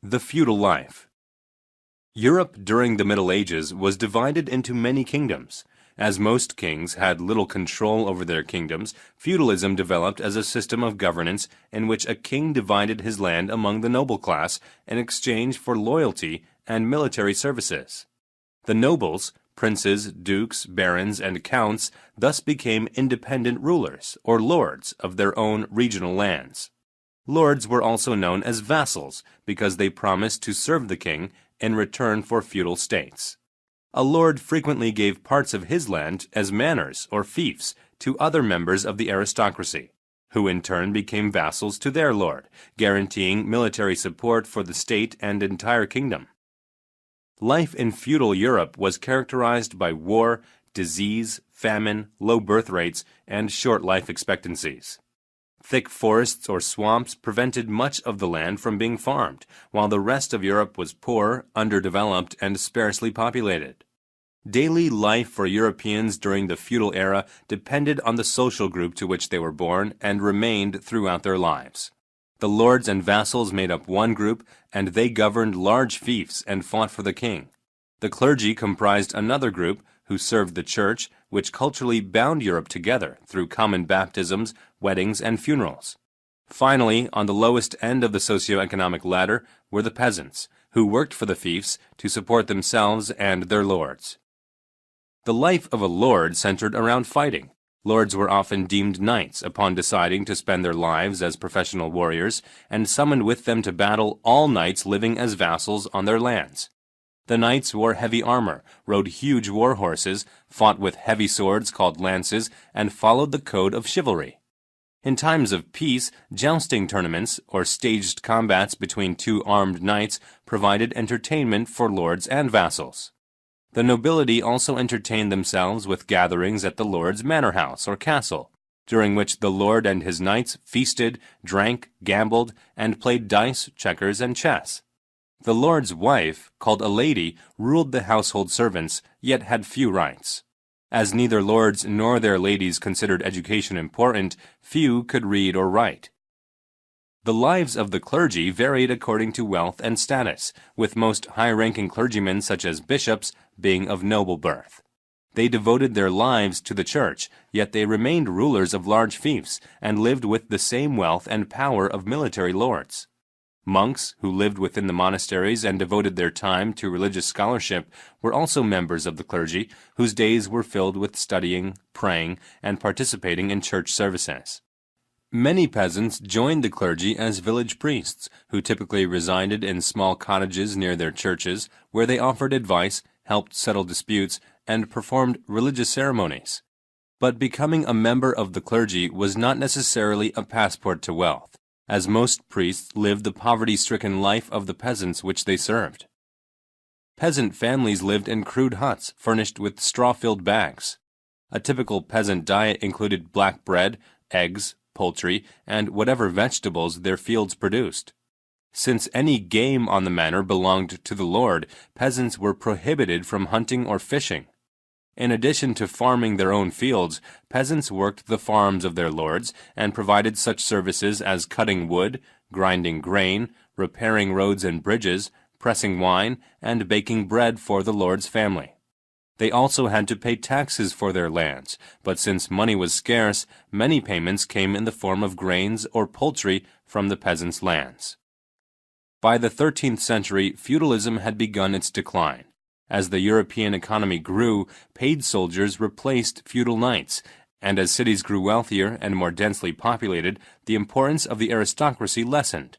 The feudal life. Europe during the Middle Ages was divided into many kingdoms. As most kings had little control over their kingdoms, feudalism developed as a system of governance in which a king divided his land among the noble class in exchange for loyalty and military services. The nobles, princes, dukes, barons, and counts thus became independent rulers, or lords, of their own regional lands. Lords were also known as vassals because they promised to serve the king in return for feudal states. A lord frequently gave parts of his land as manors or fiefs to other members of the aristocracy, who in turn became vassals to their lord, guaranteeing military support for the state and entire kingdom. Life in feudal Europe was characterized by war, disease, famine, low birth rates, and short life expectancies. Thick forests or swamps prevented much of the land from being farmed, while the rest of Europe was poor, underdeveloped, and sparsely populated. Daily life for Europeans during the feudal era depended on the social group to which they were born and remained throughout their lives. The lords and vassals made up one group, and they governed large fiefs and fought for the king. The clergy comprised another group, who served the church, which culturally bound Europe together through common baptisms, weddings, and funerals. Finally, on the lowest end of the socioeconomic ladder were the peasants, who worked for the fiefs to support themselves and their lords. The life of a lord centered around fighting. Lords were often deemed knights upon deciding to spend their lives as professional warriors, and summoned with them to battle all knights living as vassals on their lands. The knights wore heavy armor, rode huge war horses, fought with heavy swords called lances, and followed the code of chivalry. In times of peace, jousting tournaments, or staged combats between two armed knights, provided entertainment for lords and vassals. The nobility also entertained themselves with gatherings at the lord's manor house or castle, during which the lord and his knights feasted, drank, gambled, and played dice, checkers, and chess. The lord's wife, called a lady, ruled the household servants, yet had few rights. As neither lords nor their ladies considered education important, few could read or write. The lives of the clergy varied according to wealth and status, with most high-ranking clergymen such as bishops being of noble birth. They devoted their lives to the church, yet they remained rulers of large fiefs and lived with the same wealth and power of military lords. Monks, who lived within the monasteries and devoted their time to religious scholarship, were also members of the clergy, whose days were filled with studying, praying, and participating in church services. Many peasants joined the clergy as village priests, who typically resided in small cottages near their churches, where they offered advice, helped settle disputes, and performed religious ceremonies. But becoming a member of the clergy was not necessarily a passport to wealth, as most priests lived the poverty-stricken life of the peasants which they served. Peasant families lived in crude huts furnished with straw-filled bags. A typical peasant diet included black bread, eggs, poultry, and whatever vegetables their fields produced. Since any game on the manor belonged to the lord, peasants were prohibited from hunting or fishing. In addition to farming their own fields, peasants worked the farms of their lords and provided such services as cutting wood, grinding grain, repairing roads and bridges, pressing wine, and baking bread for the lord's family. They also had to pay taxes for their lands, but since money was scarce, many payments came in the form of grains or poultry from the peasants' lands. By the 13th century, feudalism had begun its decline. As the European economy grew, paid soldiers replaced feudal knights, and as cities grew wealthier and more densely populated, the importance of the aristocracy lessened.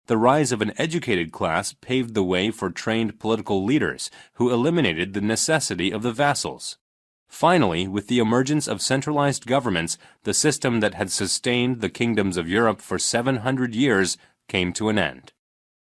The rise of an educated class paved the way for trained political leaders, who eliminated the necessity of the vassals. Finally, with the emergence of centralized governments, the system that had sustained the kingdoms of Europe for 700 years came to an end.